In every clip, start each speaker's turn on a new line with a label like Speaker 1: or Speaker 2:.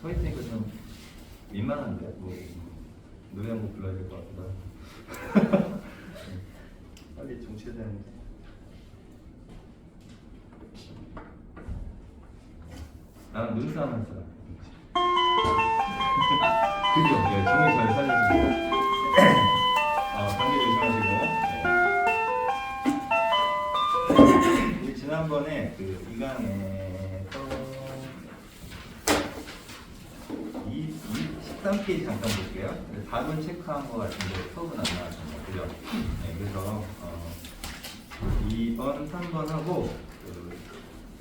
Speaker 1: 서 있으니까 좀 민망한데 뭐 노래 한 곡 불러야 될 것 같기도 하고. 빨리 정치해야 되는데. 나는 눈싸움 한 사람. 그죠? 예, 종이 잘 살려줍니다. 감기 조심하시고. 우리 지난번에 그 2강에서 13페이지 잠깐 볼게요. 답은 체크한 것 같은데 수업은 안 나왔습니다. 그죠? 네, 그래서 2번, 3번 하고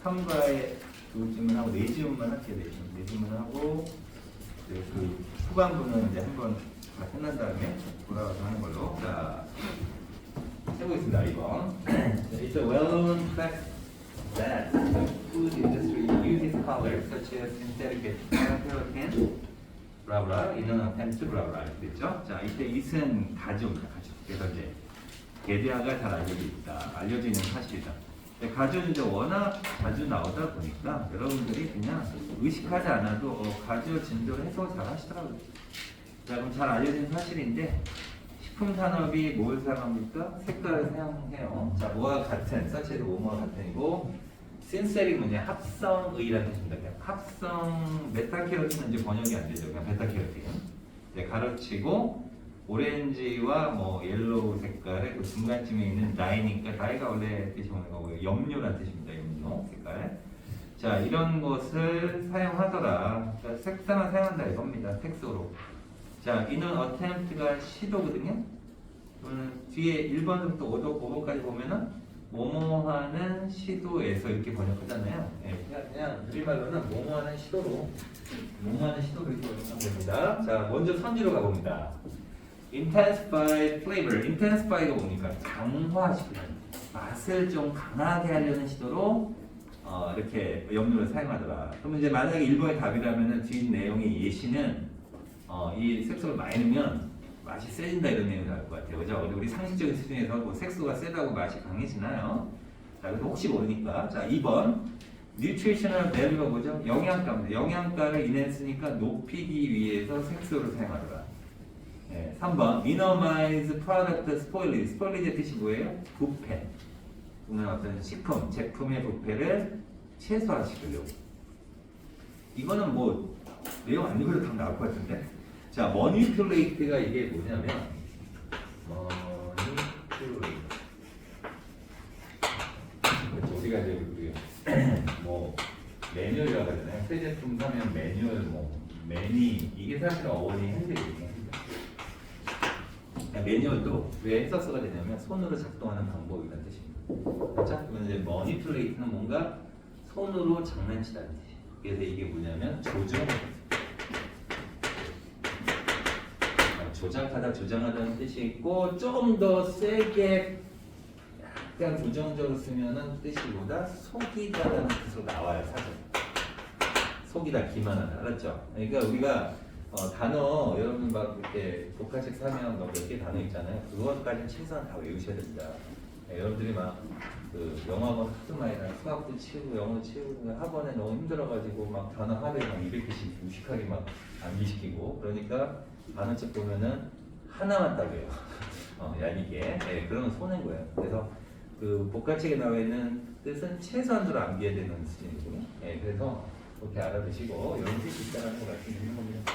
Speaker 1: 3과에 두 질문하고 네 질문만 할게 되죠. 네 질문하고 그 후반부는 이제 한번 다 끝난 다음에 돌아가서 하는 걸로. 자, 해보겠습니다. 2번. It's a well-known fact that the food industry uses colors such as synthetic paraffin, blah blah, in an attempt to blah blah. 됐죠? 자, 이때 it은 가주입니다. 가주. 그래서 이제 게대화가 잘 알려져 있는 사실이다. 가주는 이제 워낙 자주 나오다 보니까 여러분들이 그냥 의식하지 않아도 가주 진도를 해석을 잘 하시더라고요. 자, 그럼 잘 알려진 사실인데 식품 산업이 뭘 사용합니까? 색깔을 사용해요. 자, 뭐와 같은, 서치에도 뭐와 같은이고, 신세릭 뭐냐, 합성의라는 뜻입니다. 그냥 합성, 메타케로틴은 이제 번역이 안 되죠. 그냥 베타케로틴. 이제 가로치고, 오렌지와 뭐 옐로우 색깔의 그 중간쯤에 있는 다이니까, 다이가 원래 뜻이 오는 거고요. 염료란 뜻입니다. 염료 색깔. 자, 이런 것을 사용하더라. 그러니까 색상을 사용한다 이겁니다. 색소로. 자, 이는 attempt가 시도거든요. 뒤에 1번부터 5번까지 보면은 뭐뭐하는 시도에서 이렇게 번역하잖아요. 네, 그냥 우리말로는 뭐뭐하는 시도로 이렇게 번역하면 됩니다. 자, 먼저 선지로 가봅니다. Intensify flavor. Intensify가 뭡니까? 강화시키는, 맛을 좀 강하게 하려는 시도로 이렇게 염료를 사용하더라. 그러면 이제 만약에 1번의 답이라면은 뒷 내용의 예시는 이 색소를 많이 넣으면 맛이 세진다 이런 내용이 나올 것 같아요. 그죠? 우리 상식적인 수준에서 뭐 색소가 세다고 맛이 강해지나요? 자, 그래서 혹시 모르니까. 자, 2번. Nutritional value가 뭐죠? 영양가입니다. 영양가를 인했으니까 높이기 위해서 색소를 사용하더라. 네, 3번. Minimize product spoilage. spoilage의 뜻이 뭐예요? 부패. 또는 어떤 식품, 제품의 부패를 최소화시키려고. 이거는 뭐 내용 안 읽어도 다 나올 것 같은데. 자, manipulate가 이게 뭐냐면 manipulate. 그렇죠. 우리가 이제 뭐 매뉴얼이라고 하잖아요. 새 제품 사면 매뉴얼, 뭐 매니, 이게 사실 어원이 핸들이거든요. 매뉴얼도 왜 해석서가 되냐면 손으로 작동하는 방법이라는 뜻입니다. 그렇죠? 그러면 이제 manipulate는 뭔가 손으로 장난치다는 뜻이에요. 그래서 이게 뭐냐면 조작하다, 조장하다는 뜻이 있고, 조금 더 세게 약간 부정적으로 쓰면은 뜻이보다 속이다라는 뜻으로 나와요. 사전 속이다, 기만하다. 알았죠? 그러니까 우리가 단어 여러분 막 이렇게 독학책 사면 몇 개 단어 있잖아요. 그것까지는 최소한 다 외우셔야 됩니다. 여러분들이 막 그 영어학원 하도 많이 수학도 치우고 영어도 치우고 학원에 너무 힘들어가지고 막 단어 하루에 막 200개씩 무식하게 막 암기시키고, 그러니까 단어책 보면은 하나만 딱 외워. 얄미게. 네, 그러면 손해인 거예요. 그래서 그 복가책에 나와 있는 뜻은 최소한으로 암기해야 되는 수준이거든요. 네, 그래서 그렇게 알아두시고 이런 뜻이 있다는 걸 말씀드리는 겁니다.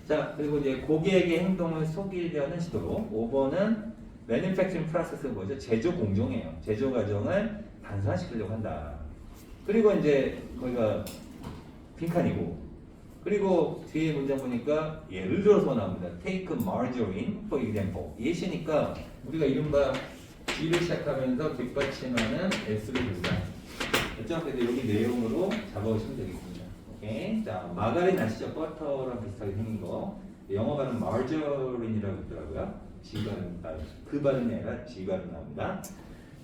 Speaker 1: 자, 그리고 이제 고객의 행동을 속이려는 시도로. 5번은 Manufacturing process가 뭐죠? 제조 공정이에요. 제조 과정을 단순화시키려고 한다. 그리고 이제 거기가 빈칸이고, 그리고 뒤에 문장 보니까 예를 들어서 나옵니다. Take margarine for example. 예시니까 우리가 이른바 G를 시작하면서 뒷받침하는 S를 준다. 그렇죠? 그래서 여기 내용으로 잡아오시면 되겠습니다. 오케이. 자, 마가린 아시죠? 버터랑 비슷하게 생긴 거. 영어 발음 margarine이라고 있더라고요. G 발음, 그 발음이 아니라 G 발음 나옵니다.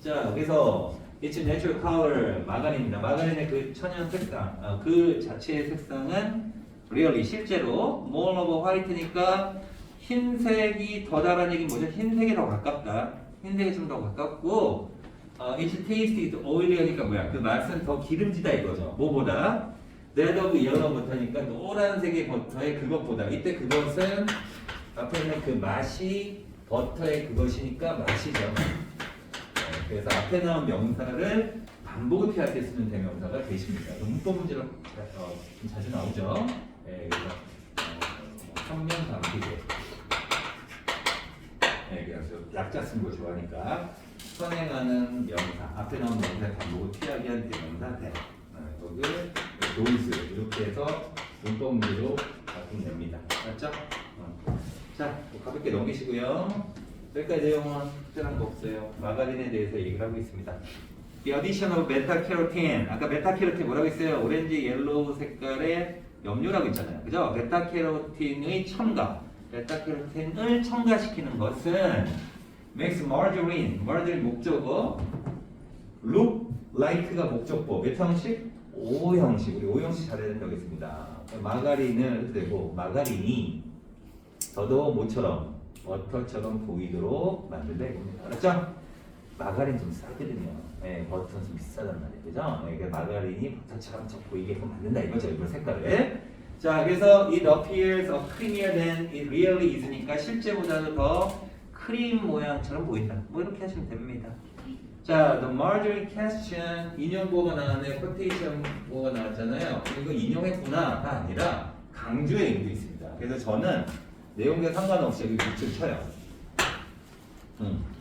Speaker 1: 자, 그래서 It's natural color, 마가린입니다. 마가린의 그 천연 색상, 그 자체의 색상은 really 실제로 more of white니까 흰색이 더 달한 얘기는 뭐죠? 흰색이 더 가깝다. 흰색이 좀 더 가깝고, its taste is oily 하니까 뭐야? 그 맛은 더 기름지다 이거죠. 뭐보다? That of yellow부터니까 노란색의 버터의 그것보다 이때 그것은 앞에 있는 그 맛이 버터의 그것이니까 맛이죠. 그래서 앞에 나온 명사를 반복을 피할 때 쓰는 대명사가 되십니다. 문법 문제로 좀 자주 나오죠. 그래서 선명담기대. 그래서 약자 쓰는 거 좋아하니까 선행하는 명사 앞에 나온 명사의 반복을 피하게 한 대명사 대. 여기 도이스 이렇게 해서 문법 문제로 바꾸면 됩니다. 맞죠? 자, 가볍게 넘기시고요. 여기까지 내용은 특별한 거 없어요. 마가린에 대해서 얘기를 하고 있습니다. The addition of beta-carotene. 아까 베타캐로틴 뭐라고 했어요? 오렌지, 옐로우 색깔의 염료라고 했잖아요. 그죠? 베타캐로틴의 첨가. 베타캐로틴을 첨가시키는 것은 makes margarine. margarine 목적어. look like가 목적보. 몇 형식? 5형식. 우리 5형식 잘해야 된다고 했습니다. 마가린을 되고 마가린이 저도 모처럼 버터처럼 보이도록 만든다 이겁니다. 알았죠? 마가린 좀 싸거든요. 버터는 좀 비싸단 말이에요. 그죠? 그러니까 마가린이 버터처럼 보이게 만든다 이거죠. 이번 색깔을. 자, 그래서 it appears a creamier than it really is니까 실제보다도 더 크림 모양처럼 보인다. 뭐 이렇게 하시면 됩니다. 자, the margarine question 인용보가 나왔네. quotation 보가 나왔잖아요. 이거 인용했구나가 아니라 강조의 의미도 있습니다. 그래서 저는 내용과 상관없이 여기 밑줄 쳐요.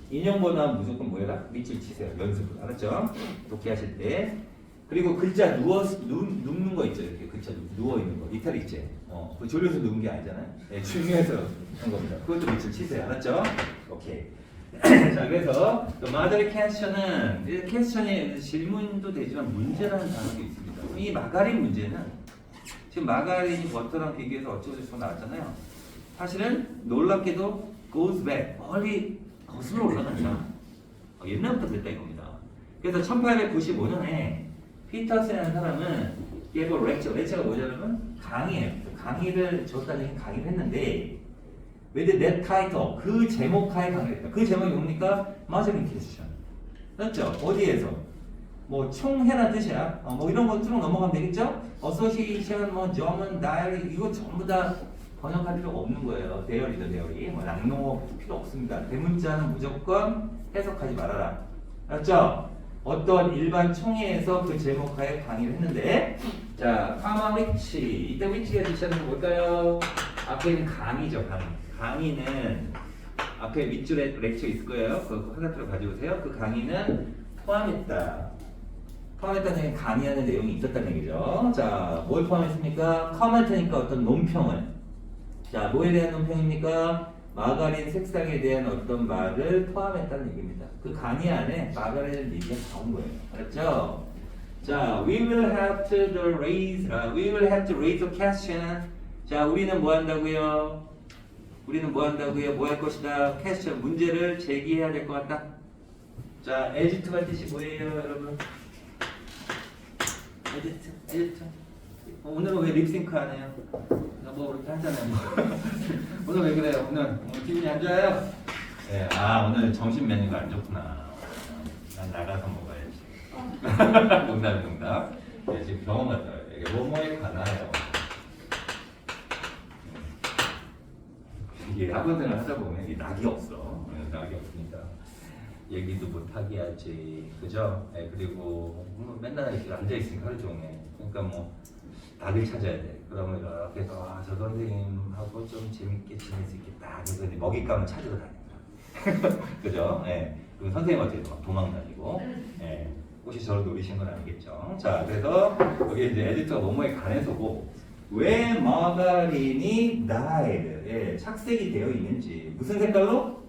Speaker 1: 인용보나 무조건 뭐해라? 밑줄 치세요. 연습을. 알았죠? 독해하실 때. 그리고 글자 눕는 거 있죠. 이렇게 글자 누워있는 거. 이탈 있지? 그 졸려서 누운 게 아니잖아요. 중요해서 한 겁니다. 그것도 밑줄 치세요. 알았죠? 오케이. 자, 그래서 마더리 퀘스천은 퀘스천이 질문도 되지만 문제라는 단어도 있습니다. 이 마가린 문제는 지금 마가린이 버터랑 비교해서 어쩌고저쩌고 나왔잖아요. 사실은 놀랍게도 goes back 멀리 거슬러 올라간다. 옛날부터 그랬다 이겁니다. 그래서 1895년에 피터스라는 사람은 얘가 렉처가 뭐냐면 강의예요. 강의를 줬다는 강의를 했는데 with that title 그 제목하에 강의를 했다. 그 제목이 뭡니까? 마저링 퀘스천. 맞죠? 어디에서? 뭐 총회란 뜻이야. 뭐 이런 거 쭉 넘어가면 되겠죠? 어소시에이션, 뭐 저먼 다이어리 이거 전부 다 번역할 필요가 없는 거예요. 대열이죠, 대열이. 뭐 낭농어 필요 없습니다. 대문자는 무조건 해석하지 말아라. 알았죠? 어떤 일반 총회에서 그 제목하에 강의를 했는데, 자, 파마 위치. 이때 위치가 지시하는 뭘까요? 앞에 있는 강의죠, 강의. 강의는 앞에 밑줄에 렉처 있을 거예요. 그 화살표를 가지고 오세요. 그 강의는 포함했다. 포함했다는 얘기는 강의하는 내용이 있었다는 얘기죠. 자, 뭘 포함했습니까? 커멘트니까 어떤 논평을. 자, 뭐에 대한 논평입니까? 마가린 색상에 대한 어떤 말을 포함했다는 얘기입니다. 그 강의 안에 마가린을 얘기가 나온 거예요. 알았죠? 자, we will have to raise a question. 자, 우리는 뭐 한다고요? 뭐 할 것이다? question, 문제를 제기해야 될 것 같다. 자, 에지트가 뜻이 뭐예요, 여러분? 에지트. 오늘은 왜 립싱크 안 해요? 뭐 그렇게 하잖아요. 오늘 왜 그래요? 오늘 기분이 안 좋아요? 네, 오늘 점심 메뉴가 안 좋구나. 난 나가서 먹어야지. 농담. 네, 지금 병원 갔다 와요. 이게 뭐뭐에 관하여. 이게 학원생활 하다 보면 이게 낙이 없어. 낙이 없으니까 얘기도 못하게 하지, 그죠? 네, 그리고 맨날 이렇게 앉아 있으니까 하루 종일. 그러니까 뭐 낙을 찾아야 돼. 그러면 이렇게 해서 저 선생님하고 좀 재밌게 지낼 수 있겠다. 그래서 이제 먹잇감을 찾으러 다닙니다. 그죠? 네. 그럼 선생님한테도 막 도망다니고. 네. 혹시 저를 노리신 건 아니겠죠? 자, 그래서 여기 이제 에디터가 뭐뭐에 관해서고 왜 마가린이 dyed 착색이 되어 있는지 무슨 색깔로?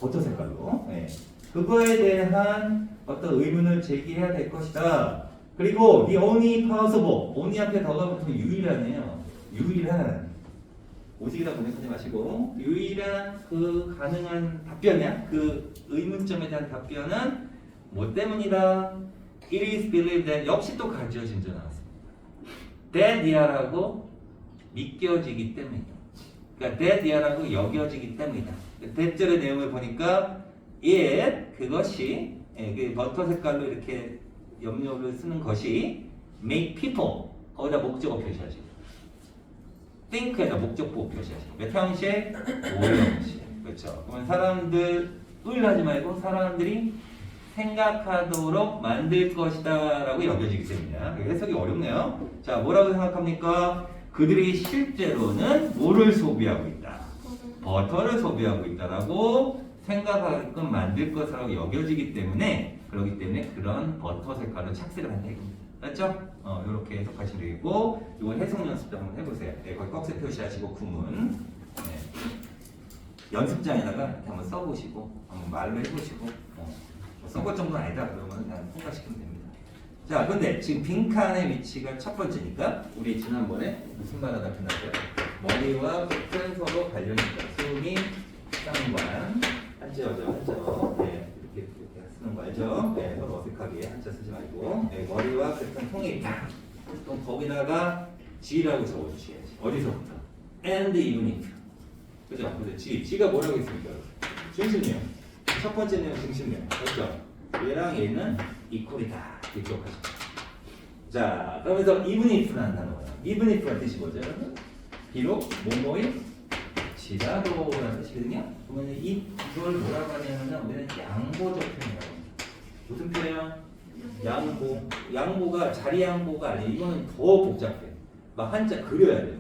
Speaker 1: 버터 색깔로. 네. 그거에 대한 어떤 의문을 제기해야 될 것이다. 그리고 the only possible, only 앞에 더가 붙으면 유일하네요. 유일한, 오직이라 번역하지 마시고 유일한 그 가능한 답변이야. 그 의문점에 대한 답변은 뭐 때문이다? It is believed that 역시 또 가지어진 줄 나왔습니다. that dear라고 믿겨지기 때문이다. 그러니까 that dear라고 여겨지기 때문이다. 대절의 내용을 보니까 it 그것이 그 버터 색깔로 이렇게 염료를 쓰는 것이 make people 거기다 목적어 표시하시고 think에다 목적보 표시하시고 몇 형식? 5형식. 그렇죠. 그러면 사람들을 하지 말고 사람들이 생각하도록 만들 것이다 라고 여겨지기 때문이야. 해석이 어렵네요. 자, 뭐라고 생각합니까? 그들이 실제로는 뭐를 소비하고 있다? 버터를 소비하고 있다라고 생각하게끔 만들 것이라고 여겨지기 때문에 그렇기 때문에 그런 버터 색깔은 착색을 한다 이겁니다. 맞죠? 이렇게 해석하시면 되겠고 이건 해석 연습도 한번 해보세요. 네, 거기 꺽쇠 표시하시고 구문 네. 연습장에다가 이렇게 한번 써보시고 한번 말로 해보시고 써볼 정도는 아니다 그러면 그냥 통과시키면 됩니다. 자, 근데 지금 빈칸의 위치가 첫 번째니까 우리 지난번에 무슨 말 하다 끝났어요? 머리와 끝은 서로 관련이 있다. 수미, 쌍관, 한자어죠, 한자어. 네, 이렇게 쓰는 거 알죠? 네, 서로 어색하게 한자 쓰지 말고. 네, 머리와 끝은 통일이 있다. 그럼 거기다가 G라고 적어주셔야지. 어디서부터? And unit. 그죠? 그래서 G가 뭐라고 했습니까? 중심력. 첫 번째 내용 중심력. 그렇죠? 얘랑 얘는 이퀄이다. 이렇게 기억하시죠. 자, 그러면서 even if라는 단어가 even if라는 뜻이 뭐죠? 비록 뭐뭐인 지라도라는 뜻이거든요. 그러면 이걸 뭐라고 하냐면 우리는 양보적 표현이라고 합니다. 무슨 표현? 양보. 양보가 자리 양보가 아니에요. 이거는 더 복잡해. 막 한자 그려야 돼.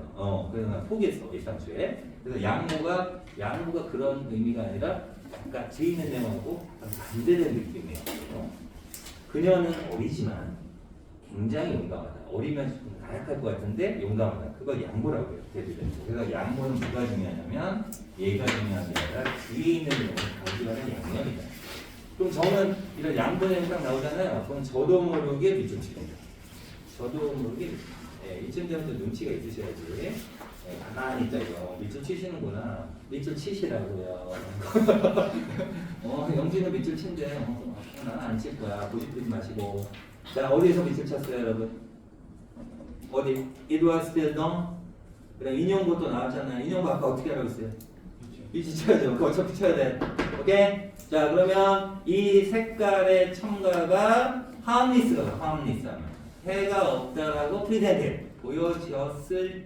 Speaker 1: 그래서 난 포기했어 일상주에. 그래서 양보가 그런 의미가 아니라 약간 뒤에 있는 내용하고 반대되는 느낌이에요. 그녀는 어리지만 굉장히 용감하다. 어리면 나약할 것 같은데 용감하다. 그걸 양보라고 해요. 그래서 양보는 누가 중요하냐면 얘가 중요한 게 아니라 뒤에 있는 내용을 가져가는 양념이다. 그럼 저는 이런 양보 내용이 딱 나오잖아요. 그럼 저도 모르게 밑줄 치는 저도 모르게 이쯤 되면 눈치가 있으셔야지. 가만히 있자요. 밑줄 치시는구나. 밑줄 치시라고요. 영진은 밑줄 친대. 나는 안 칠 거야. 고집부리지 마시고. 자, 어디에서 밑줄 쳤어요, 여러분? 어디? It was still dawn. 그다음 인용고 또 나왔잖아요. 인용고 아까 어떻게 하라고 했어요? 밑줄 쳐야죠. 그거 어차피 쳐야 돼. 오케이? 자, 그러면 이 색깔의 첨가가 harmless 하면 해가 없다라고 프리젠트 보여졌을지라도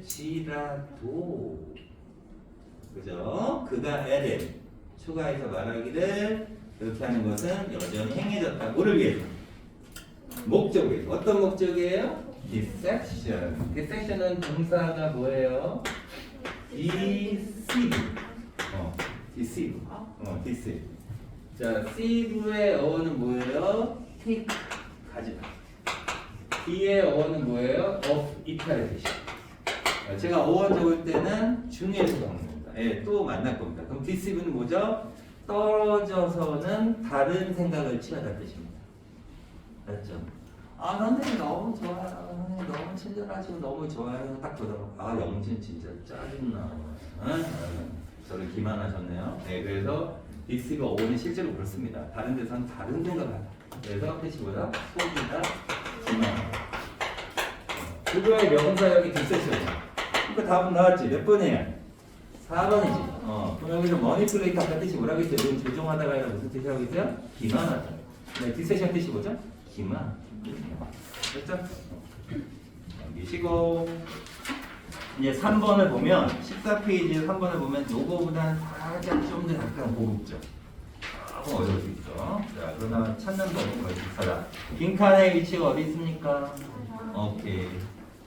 Speaker 1: 그죠? 그가 added 추가해서 말하기를 그렇게 하는 것은 여전히 행해졌다. 뭐를 위해서? 목적을 위해서. 어떤 목적이에요? deception. deception은 동사가 뭐예요? deceive. deceive. 자, deceive의 어원은 뭐예요? take. 가지마. D의 어원은 뭐예요? of 있다는 뜻이에요. 제가 어원 적을 때는 중에서 적는 겁니다. 예, 또 만날 겁니다. 그럼 deceive는 뭐죠? 떨어져서는 다른 생각을 취하다는 뜻입니다. 맞죠? 아, 선생님 너무 좋아요. 선생님 너무 친절하시고 너무 좋아요. 딱 보다가 아, 영진 진짜 짜증나. 저를 기만하셨네요. 네, 그래서 deceive 어원이 실제로 그렇습니다. 다른 데서는 다른 생각을 한다. 그래서 뜻이보다 속이다, 기만하다. 그거의 명사역이 디셉션. 그러니까 답은 나왔지. 몇 번이에요? 4번이지. 그럼 여기서 머니플레이트 아까 뜻이 뭐라고 했어요? 눈 조종하다가 아니라 무슨 뜻이라고 했어요? 기만하다. 네, 디셉션 뜻이 뭐죠? 기만. 됐죠? 넘기시고 이제 3번을 보면 14페이지 3번을 보면 요거보다는 살짝 좀 더 약간 고급져. 조금 어려울 수 있어. 자, 그러나 찾는 법은 거의 비슷하다. 빈칸의 위치가 어디 있습니까? 오케이.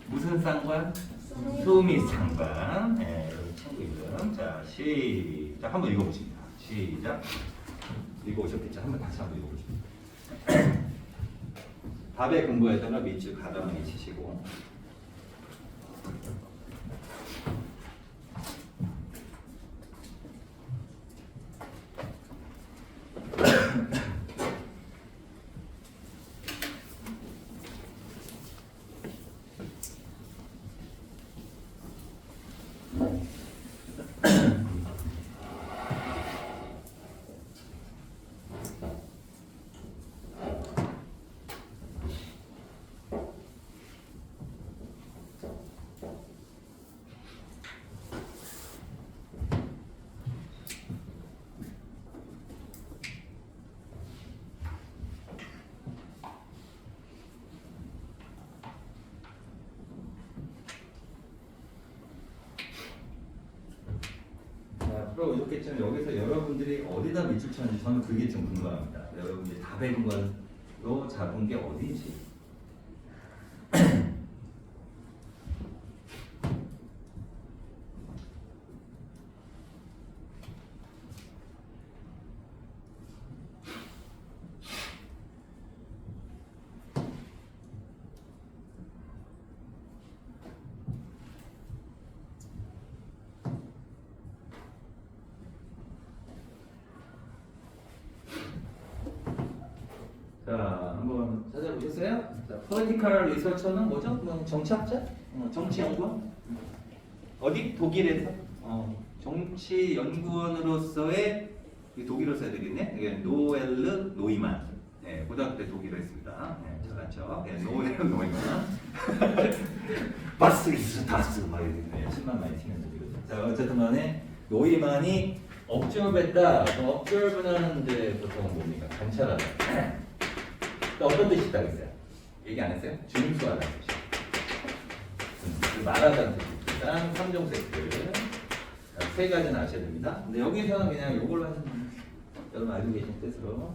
Speaker 1: 무슨 쌍관? 수미 쌍관. 네, 친구 이름. 자, 시작. 한번 읽어보십니다. 시작. 읽어오셨겠죠? 다시 한번 읽어보십니다. 답의 근거에다가 밑줄 가다만 치시고. 오셨겠지만 여기서 여러분들이 어디다 밑줄 쳤는지 저는 그게 좀 궁금합니다. 여러분들이 다 배운 걸로 잡은 게 어딘지. 자, 한번 찾아보셨어요? 자, political researcher는 뭐죠? 뭐 정치학자? 정치연구원? 어디? 독일에서? 정치 연구원으로서의 독일어 써야 되겠네? 이게 노엘르 노이만. 네, 고등학교 때 독일어 했습니다. 네, 잘났죠? 네, 노엘르 노이만. 바스리스 다스 막 이렇게 네, 10만 많이 튀는 독일어. 자, 어쨌든 간에 노이만이 observe했다. observe는 이제 보통 뭡니까? 관찰하다. 또 어떤 뜻이 있다고 했어요? 얘기 안 했어요? 준수하다는 뜻이에요. 말하다는 뜻입니다. 3종 세트. 세 가지는 아셔야 됩니다. 근데 여기서는 그냥 요걸로 하시면 여러분 알고 계신 뜻으로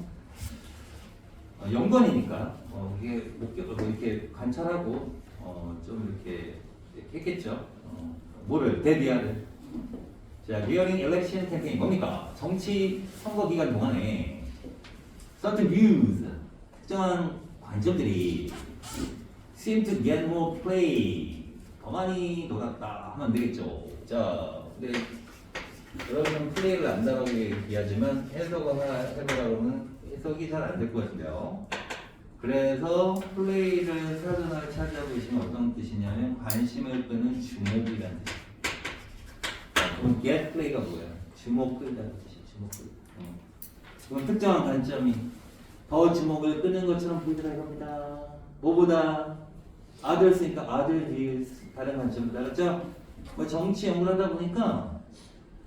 Speaker 1: 연관이니까 이게 목격으로 이렇게 관찰하고 좀 이렇게 했겠죠. 뭐를? 데뷔하는. 자, during election campaign 뭡니까? 정치 선거 기간 동안에 certain views 특정한 관점들이 seem to get more play 더 많이 돌았다 하면 되겠죠. 자, 근데 여러분은 플레이를 안다라고 얘기하지만 해석을 해보라고 하면 해석이 잘 안 될 것 같은데요. 그래서 플레이를 사전을 찾아보시면 어떤 뜻이냐면 관심을 끄는 주목이라는 뜻이에요. 그럼 get play가 뭐예요? 주목 끈다는 뜻이에요. 주목 끈. 그럼 특정한 관점이 더 주목을 끄는 것처럼 보이더라 이겁니다. 뭐보다 others니까 other views 다른 관점보다 그렇죠? 뭐 정치 연구를 하다 보니까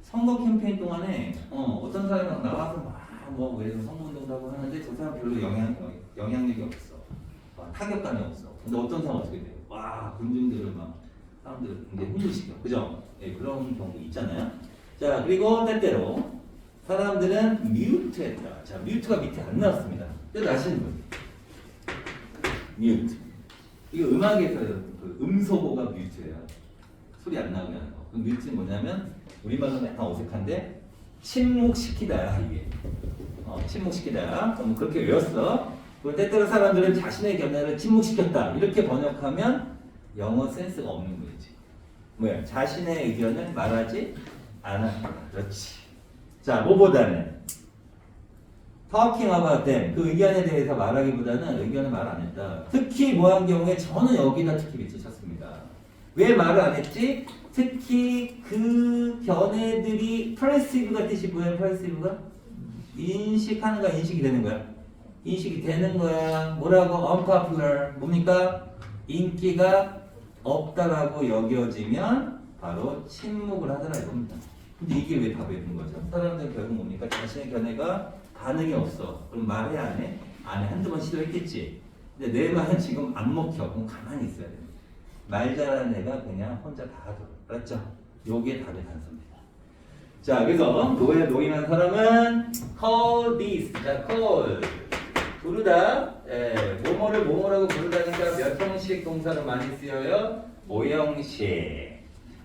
Speaker 1: 선거 캠페인 동안에 어떤 사람이 나와서 막뭐 선거운동도 하고 하는데 저 사람 별로 영향력이 없어. 타격감이 없어. 근데 어떤 사람 어떻게 돼요? 와 군중들을 막 사람들을 굉장히 흥분시켜. 그죠? 예, 그런 경우 있잖아요. 자 그리고 때때로 사람들은 뮤트했다. 자 뮤트가 밑에 안 나왔습니다. 뜻 아시는 분? 뮤트. 이게 음악에서 그 음소거가 뮤트예요. 소리 안 나게 하는 거. 그 뮤트는 뭐냐면 우리말로는 약간 어색한데 침묵시키다 이게. 침묵시키다. 그럼 그렇게 외웠어. 그럼 때때로 사람들은 자신의 견해를 침묵시켰다. 이렇게 번역하면 영어 센스가 없는 거지. 뭐야? 자신의 의견을 말하지 않았다. 그렇지. 자, 뭐보다는 talking about them. 그 의견에 대해서 말하기보다는 의견을 말 안 했다. 특히 뭐 한 경우에 저는 여기다 특히 미치셨습니다. 왜 말을 안 했지? 특히 그 견해들이 perceive가 뜻이 뭐예요? perceive가? 인식하는가 인식이 되는 거야? 인식이 되는 거야. 뭐라고? unpopular. 뭡니까? 인기가 없다라고 여겨지면 바로 침묵을 하더라 이겁니다. 근데 이게 왜 답이 있는 거죠? 사람들은 결국 뭡니까? 자신의 견해가 반응이 없어. 그럼 말해 안 해? 안 해. 한두 번 시도했겠지. 근데 내 말은 지금 안 먹혀. 그럼 가만히 있어야 돼. 말 잘하는 애가 그냥 혼자 다 하도록. 알았죠? 요게 답의 단서입니다. 자, 그래서 노에 노인한 사람은 call this. 자, call. 부르다. 뭐뭐를 뭐뭐라고 부르다니까 몇 형식 동사로 많이 쓰여요? 5형식.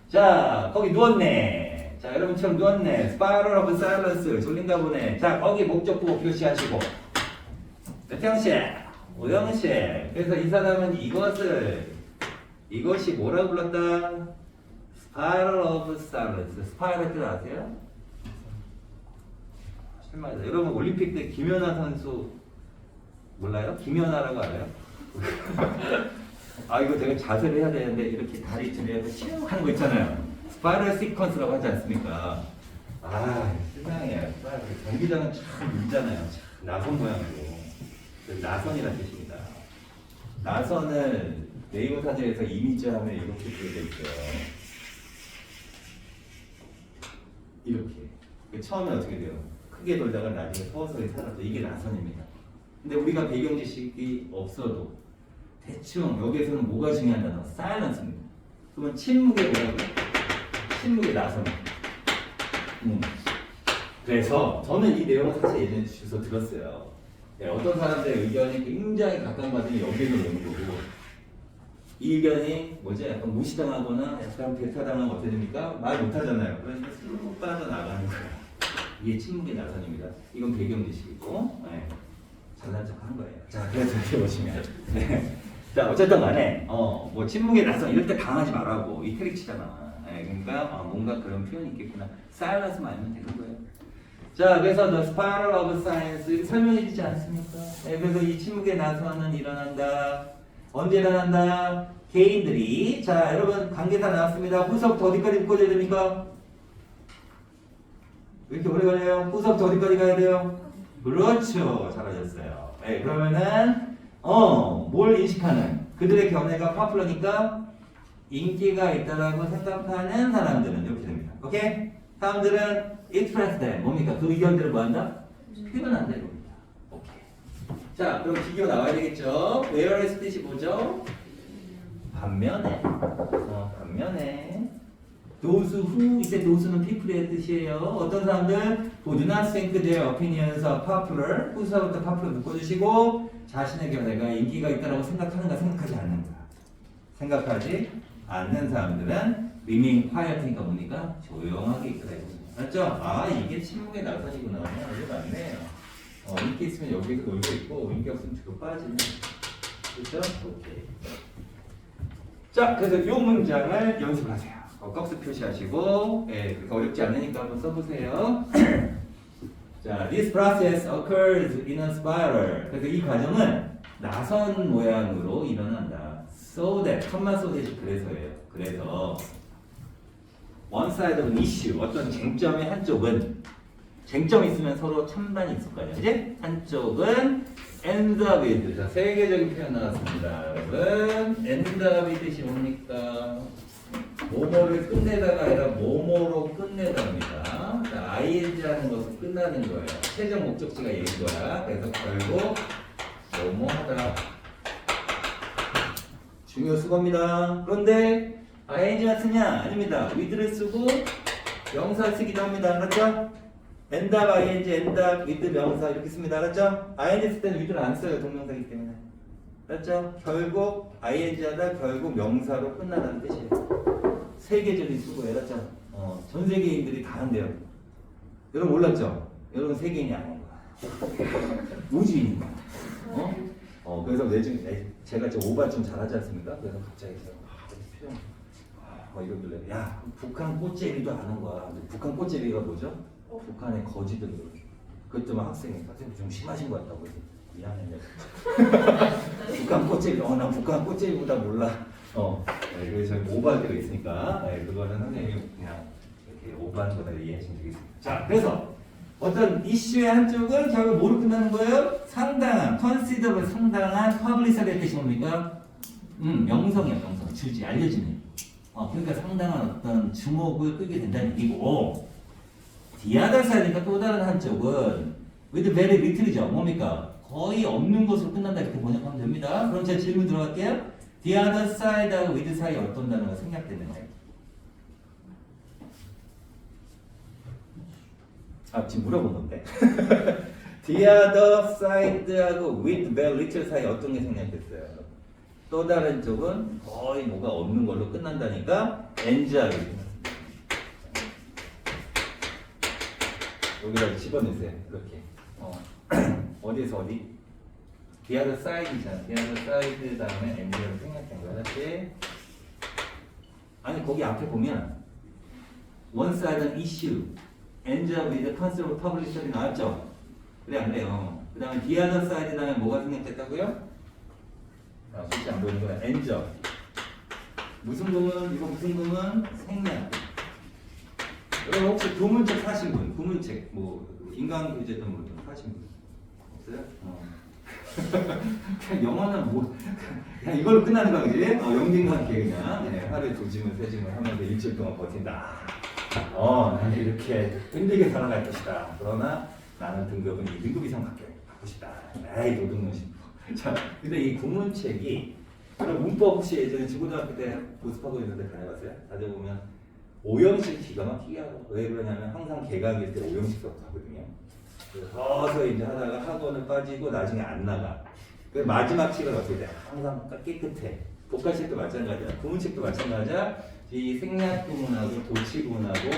Speaker 1: 자, 거기 누웠네. 자, 여러분처럼 누웠네. Spiral of silence. 졸린가 보네. 자, 거기 목적보 표시하시고. 몇 형식? 5형식. 그래서 이 사람은 이것이 뭐라고 불렀다? Spiral of silence. 스파이럴 뜻 아세요? 실망이다. 여러분 올림픽 때 김연아 선수 몰라요? 김연아라고 알아요? 아 이거 제가 자세를 해야 되는데 이렇게 다리 들여서 쭉 하는 거 있잖아요. 스파이럴 시퀀스라고 하지 않습니까? 아 세상에 경기장은 참 밀잖아요. 참 나선 모양으로. 나선이라는 뜻입니다. 나선을 네이버 사전에서 이미지하면 이렇게 되어 있어요. 이렇게. 처음에 어떻게 돼요? 크게 돌다가 나중에 서서히 사라져. 이게 나선입니다. 근데 우리가 배경 지식이 없어도 대충 여기에서는 뭐가 중요한 단어? 사일런스입니다. 그러면 침묵의 뭐라고? 침묵의 나선. 그래서 저는 이 내용을 사실 예전에 주소 들었어요. 네, 어떤 사람들의 의견이 굉장히 각광받으니 여기는 오는 거고 이 의견이 뭐지? 약간 무시당하거나 약간 배타당하면 어떻게 됩니까? 말 못하잖아요. 그러니까 쑥 빠져나가는 거예요. 이게 침묵의 나선입니다. 이건 배경 지식이고 네. 잘난 척한 거예요. 자, 그래서 이렇게 보시면 네. 자, 어쨌든 간에 뭐 침묵의 나선 이럴 때 당하지 말라고 이 테릭 치잖아. 네, 그러니까 뭔가 그런 표현이 있겠구나. 사일런스만 알면 되는 거예요. 자, 그래서 The Spiral of Science 설명해 주지 않습니까? 네, 그래서 이 침묵의 나선은 일어난다. 언제 일어난다? 개인들이 자, 여러분 관계사 나왔습니다. 후서부터 어디까지 묶어줘야 됩니까? 왜 이렇게 오래 걸려요? 후서부터 어디까지 가야 돼요? 그렇죠. 잘하셨어요. 네, 그러면은 뭘 인식하는? 그들의 견해가 파퓰러니까 인기가 있다라고 생각하는 사람들은 이렇게 됩니다. 오케이? 사람들은 express them. 뭡니까? 그 의견들을 뭐 한다? 표현한다 이겁니다. 오케이. 자, 그럼 비교 나와야 되겠죠? whereas 뜻이 뭐죠? 반면에. 반면에. those who, 이때 those는 people의 뜻이에요. 어떤 사람들 who do not think their opinions are popular. 후서부터 popular 묶어주시고 자신의 견해가 인기가 있다라고 생각하는가 생각하지 않는가. 생각하지 않는 사람들은 remain quiet니까 뭡니까? 조용하게 있더라 이겁니다. 맞죠? 아, 이게 침묵의 나선이구나. 이게 맞네요. 인기 있으면 여기서 놀고 있고 인기 없으면 뒤로 빠지네. 그렇죠? 오케이. 자, 그래서 이 문장을 연습하세요. 꺽스 표시하시고, 예, 어렵지 않으니까 한번 써보세요. 자, this process occurs in a spiral. 그래서 이 과정은 나선 모양으로 일어난다. So that, 컴마 so that이 그래서예요. 그래서 one side of an issue, 어떤 쟁점의 한쪽은 쟁점이 있으면 서로 찬반이 있을 거 아니에요, 그지? 한쪽은 end up with, 자, 세계적인 표현 나왔습니다, 여러분. end up with이 뭡니까? 뭐뭐를 끝내다가 아니라 뭐뭐로 끝내다입니다. 자, ing라는 것은 끝나는 거예요. 최종 목적지가 얘인 거야. 그래서 결국 뭐뭐하다. 중요 수거입니다. 그런데 ing만 쓰냐? 아닙니다. with를 쓰고 명사 쓰기도 합니다. 알았죠? end up ing, end up with 명사 이렇게 씁니다. 알았죠? ing 쓸 때는 with를 안 써요. 동명사이기 때문에. 알았죠? 결국 ing 하다 결국 명사로 끝나는 뜻이에요. 세계적인 수고예요. 알았죠? 전 세계인들이 다 한대요. 여러분 몰랐죠? 여러분 세계인이 아닌 거야. 우주인인 거야. 그래서 제가 좀 오바 좀 잘하지 않습니까? 그래서 갑자기 표정 이러길래 야, 북한 꽃제비도 아는 거야. 북한 꽃제비가 뭐죠? 북한의 거지들. 그것도 막 학생이 좀 심하신 것 같다고. 미안해. 북한 꽃제비. 난 북한 꽃제비보다 몰라. 네, 그래서 오버할 때가 있으니까 그거는 선생님이 그냥 이렇게 오버하는 거다 이해하시면 되겠습니다. 자, 그래서 어떤 이슈의 한쪽은 결국 뭐로 끝나는 거예요? 상당한, considerable 상당한 publicity의 뜻이 뭡니까? 명성이야, 명성. 주지, 알려지는. 그러니까 상당한 어떤 주목을 끌게 된다는 얘기고, the other side니까 또 다른 한쪽은 with very little이죠. 뭡니까? 거의 없는 것으로 끝난다 이렇게 번역하면 됩니다. 그럼 제가 질문 들어갈게요. The other side하고 with 사이 어떤 단어가 생략됐는지. 지금 물어본 건데. The other side하고 with very little 사이 어떤 게 생략됐어요? 또 다른 쪽은 거의 뭐가 없는 걸로 끝난다니까 end하고 여기다 집어넣으세요. 이렇게. 어디에서 어디? The other side이잖아. The other side 다음에 end를 생략된 거야. 그렇지? 아니 거기 앞에 보면 one side an issue, ends up with the concept of publicity 나왔죠? 그래 안 돼요. 그 다음에 the other side 다음에 뭐가 생략됐다고요? 글씨 안 보이는 거야. ends up. 무슨 구문? 이거 무슨 구문? 생략. 여러분 혹시 구문책 사신 분? 구문책 뭐 인간교재든 뭐 사신 분 없어요? 그냥 영어는 뭐 그냥 이걸로 끝나는 거 그지? 영진과 함께 그냥 하루에 2지문 3지문 하면서 일주일 동안 버틴다. 나는 이렇게 힘들게 살아갈 것이다. 그러나 나는 등급은 2등급 이상 받고 싶다. 에이 노동요 싶어. 자, 근데 이 구문책이 그럼 문법 혹시 예전에 중고등학교 때 보습하고 있는데 다녀봤어요? 다들 보면 오형식 기가 막히게 하고 왜 그러냐면 항상 개강일 때 오형식부터 하거든요. 서서 이제 하다가 학원을 빠지고 나중에 안 나가. 그 마지막 책은 어떻게 돼? 항상 깨끗해. 복가책도 마찬가지야. 구문책도 마찬가지야. 이 생략 구문하고 도치 구문하고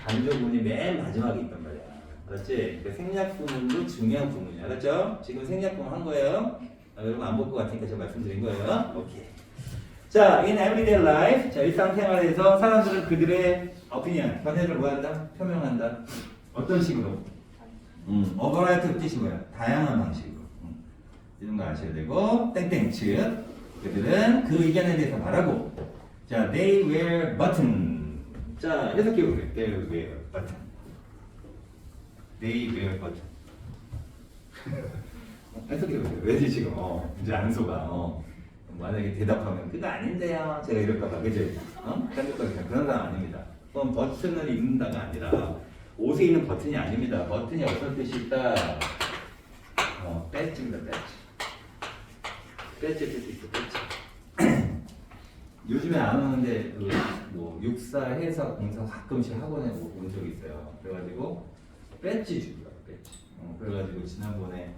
Speaker 1: 간접 구문이 맨 마지막에 있단 말이야. 그렇지? 그 생략 구문도 중요한 구문이야. 그렇죠? 지금 생략 구문 한 거예요. 여러분 안 볼 것 같으니까 제가 말씀드린 거예요. 오케이. 자, in everyday life, 자 일상생활에서 사람들은 그들의 opinion, 견해를 뭐한다? 표명한다. 어떤 식으로? 어버라이트 뜻이 뭐야? 다양한 방식으로. 이런 거 아셔야 되고, 땡땡 즉 그들은 그 의견에 대해서 말하고, 자, they wear button. 자, 해석해 보세요. They wear button. They wear button. 해석해 보세요. 왜지 지금? 이제 안 속아. 만약에 대답하면 그거 아닌데요. 제가 이럴까봐 그지? 생각하기는 그런 사람 아닙니다. 그럼 버튼을 입는다가 아니라 옷에 있는 버튼이 아닙니다. 버튼이 어떤 뜻이 있다? 배지입니다. 배지 뜻이 있어. 배지. 요즘에 안 오는데 뭐 육사, 해사, 공사 가끔씩 학원에 온 적이 있어요. 그래가지고 배지 주더라고. 배지. 그래가지고 지난번에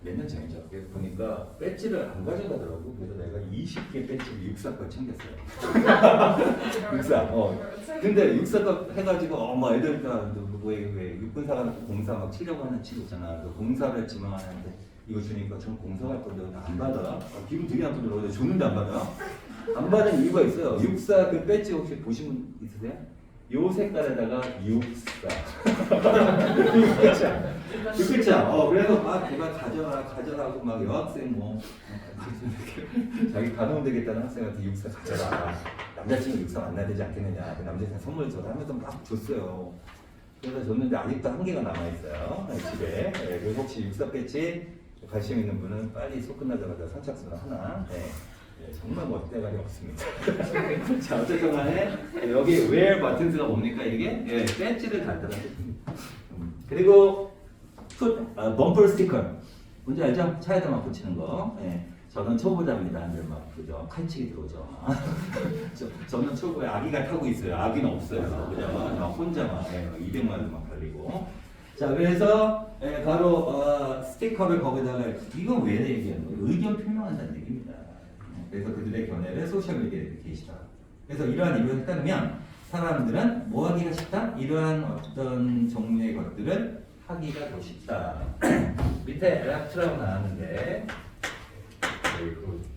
Speaker 1: 몇 년 전이죠. 보니까 배지를 안 가져가더라고. 그래서 내가 20개 배지를 육사 걸 챙겼어요. 육사. 근데 육사 거 해가지고 막 애들 왜 육군사가 공사 막 치려고 하는 친구 있잖아. 그 공사를 했지만 이거 주니까 전 공사할 건데 안 받아. 기분 되게 나쁘더라고. 줬는데 안 받아. 안 받은 이유가 있어요. 육사 그 배지 혹시 보신 분 있으세요? 요 색깔에다가 육사. 그쵸? 그래서 막 걔가 가져라고 막 여학생 자기 가동 되겠다는 학생한테 육사 가져라. 남자친구 육사 만나야 되지 않겠느냐. 그 남자친구 선물 줘라 하면서 막 줬어요. 그래서 줬는데 아직도 한 개가 남아있어요. 집에. 그래서 혹시 육사 배지 관심 있는 분은 빨리 수업 끝나자마자 선착순 하나. 정말 멋대가리 없습니다. 자, 어쨌든 간에 여기 where buttons가 뭡니까 이게? 배지를 달다는 뜻입니다. 그리고 범퍼 스티커 뭔지 알죠? 차에다만 붙이는 거. 저는 초보자입니다. 근데 막 그죠? 칼치기 들어오죠. 저는 초보에 아기가 타고 있어요. 아기는 없어요. 그죠? 혼자만 200만 원만 달리고. 자, 그래서 바로 스티커를 거기다가 이건 왜 얘기하는 거예요? 의견 표명한다는 얘기입니다. 그래서 그들의 견해를 소셜미디어에 게시다. 그래서 이러한 이유에 따르면 사람들은 뭐 하기가 쉽다? 이러한 어떤 종류의 것들을 하기가 더 쉽다. 밑에 엘라트라고 나왔는데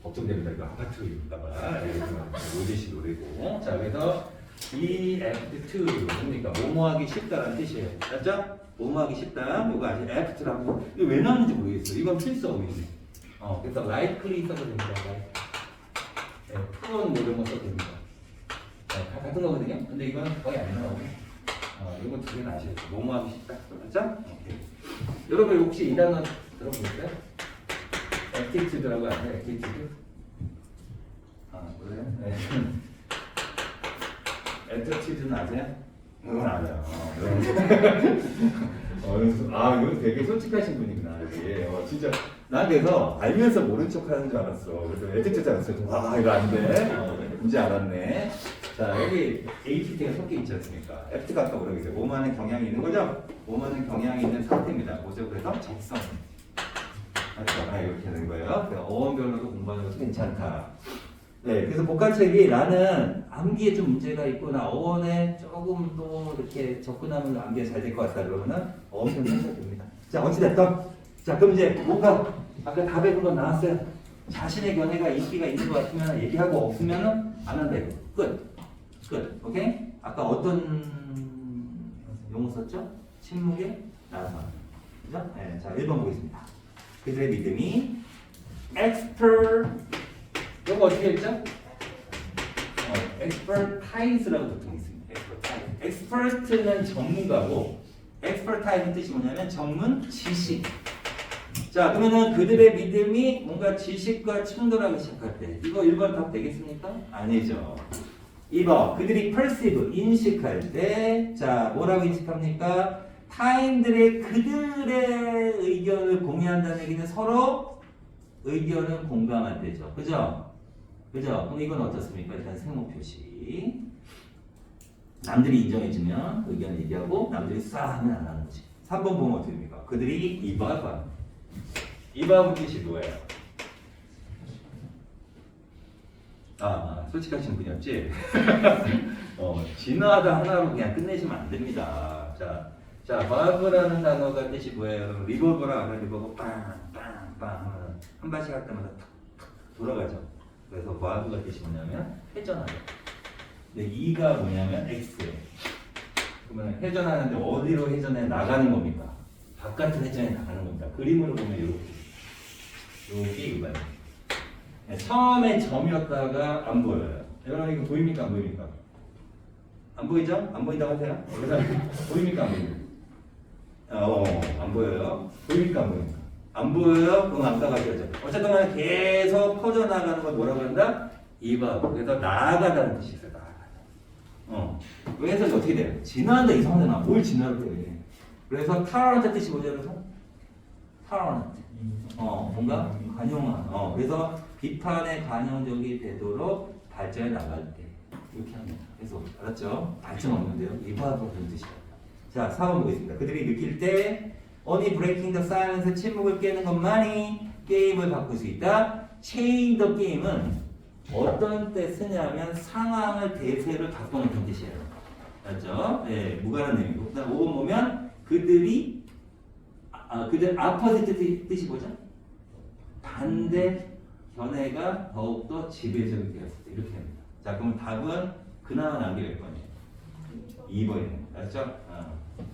Speaker 1: 걱정됩니다. 이거 아파트 입다가 로제시 노래고. 자, 그래서 이 apt 뭡니까? 뭐뭐 하기 쉽다라는 뜻이에요. 맞죠? 뭐뭐 하기 쉽다. 이거 아직 apt라고. 이거 왜 나왔는지 모르겠어요. 이건 필수 어휘네. 그래서 likely 써도 됩니다. 프로는 뭐 이런 거 써도 됩니다. 다 같은 거거든요. 근데 이건 거의 안 나오고. 이건 두 개는 아시겠죠? 뭐뭐 하기 쉽다. 맞죠? 오케이. 여러분 혹시 이 단어 들어보셨어요? 액티튜드라고 아세요? 액티튜드? 그래요? 네. 액티튜드는 아세요? 그건 알아요. 이건 되게 솔직하신 분이구나. 진짜 난 그래서 알면서 모른 척 하는 줄 알았어. 그래서 액티튜드 알았어요. 이거 안 돼. 이제 알았네. 자, 여기 APT가 섞여 있지 않습니까? F가 아까 뭐라고 했어요? 오만한 경향이 있는 거죠? 오만한 경향이 있는 상태입니다. 뭐죠? 그래서 적성. 이렇게 되는 거예요. 어원별로도 공부하는 것도 괜찮다. 네, 그래서 복합책이 나는 암기에 좀 문제가 있거나 어원에 조금 또 이렇게 접근하면 암기가 잘 될 것 같다 그러면은 어원편 생각이 됩니다. 자, 어찌됐든 자, 그럼 이제 뭔가 아까 다 배운 건 나왔어요. 자신의 견해가 인기가 있는 것 같으면 얘기하고 없으면은 안 한다 이거. 끝. 오케이? 아까 어떤 용어 썼죠? 침묵에 나서. 그죠? 네, 자, 1번 보겠습니다. 그들의 믿음이 expert 이거 어떻게 했죠? expertise라고 보통 있습니다. expert는 전문가고 expertise는 뜻이 뭐냐면 전문 지식. 자, 그러면은 그들의 믿음이 뭔가 지식과 충돌하기 시작할 때 이거 1번 답 되겠습니까? 아니죠. 2번 그들이 perceive 인식할 때 자, 뭐라고 인식합니까? 타인들의 그들의 의견을 공유한다는 얘기는 서로 의견을 공감할 때죠. 그죠? 그럼 이건 어떻습니까? 일단 세모 표시. 남들이 인정해주면 의견을 얘기하고 남들이 싸 하면 안 하는 거지. 3번 보면 어떻게 됩니까? 그들이 이바바. 이바바 뜻이 뭐예요? 솔직하신 분이었지? 진화하다 하나로 그냥 끝내시면 안 됩니다. 자, 바브라는 단어가 뜻이 뭐예요? 여러분, 리볼버라 하면 리볼버 빵빵빵 하면 한 발씩 할 때마다 탁탁 돌아가죠. 그래서 바브가 뜻이 뭐냐면 회전하다. 근데 이가 뭐냐면 X예요. 그러면 회전하는데 어디로 회전해 나가는 겁니까? 바깥으로 회전해 나가는 겁니다. 그림으로 보면 이렇게 이거예요. 처음에 점이었다가 안 보여요. 여러분 이거 보입니까? 안 보입니까? 안 보이죠? 안 보인다고 하세요? 보입니까? 안 보입니까? 안 보여요. 보입니까? 안 보입니까? 안 보여요? 그럼 아까가 되죠. 어쨌든 간에 계속 퍼져나가는 걸 뭐라고 한다? 이바. 그래서 나아가다는 뜻이 있어요. 나아가다. 그래서 어떻게 돼요? 진화한다 이상하잖아. 뭘 진화를 해? 그래서 타라한테 뜻이 뭐죠? 그래서 타라한테. 뭔가 관용한. 그래서 비판에 관용적이 되도록 발전해 나갈 때 이렇게 합니다. 그래서 알았죠? 발전 없는데요. 이바하고 그런 뜻이에요. 자, 4번 보겠습니다. 그들이 느낄 때 only breaking the silence 침묵을 깨는 것만이 게임을 바꿀 수 있다. change the game은 어떤 때 쓰냐면 상황을 대세를 바꾸는 그런 뜻이에요. 알죠? 네, 무관한 의미고. 그다음 5번 보면 그들이 그들 아퍼지트 뜻이 뭐죠? 반대 견해가 더욱더 지배적이 되었을 때 이렇게 합니다. 자, 그럼 답은 그나마 남기를 몇 번이에요? 2번이에요. 알았죠?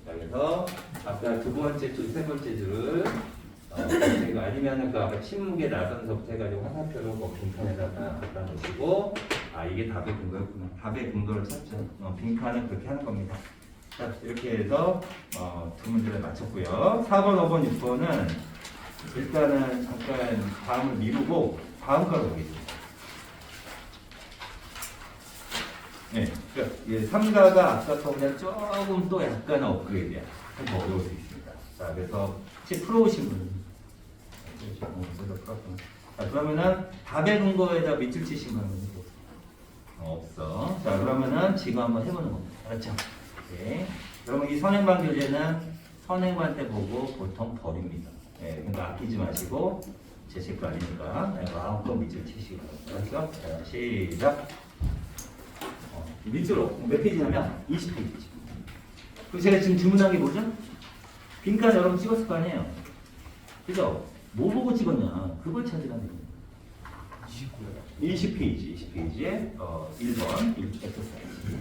Speaker 1: 자, 그래서 아까 두 번째 줄, 세 번째 줄을 아니면은 그 아까 침묵에 나선서부터 해가지고 화살표로 뭐 빈칸에다가 갖다 놓으시고 이게 답의 근거였구나. 답의 근거를 찾죠. 빈칸은 그렇게 하는 겁니다. 자, 이렇게 해서 두 문제를 마쳤고요. 4번, 5번, 6번은 일단은 잠깐 다음을 미루고 다음 거로 보겠습니다. 네, 그러니까 3가가 아까 거보다 조금 또 약간 업그레이드야. 더 어려울 수 있습니다. 자, 그래서 혹시 풀어오신 분? 자, 그러면은 답의 근거에다 밑줄 치신 분은 없어. 자, 그러면은 지금 한번 해보는 겁니다. 알았죠? 네. 그러면 이 선행반 교재는 선행반 때 보고 보통 버립니다. 네, 그러니까 아끼지 마시고 제 책 거 아니니까 마음껏 밑줄 치시고. 알았죠? 자, 시작. 밑으로 몇 페이지냐면 20페이지죠. 그리고 제가 지금 주문한 게 뭐죠? 빈칸 여러분 찍었을 거 아니에요? 그죠? 뭐 보고 찍었냐? 그걸 찾으라는 거예요. 20페이지, 20페이지에 1번 엑서사이즈.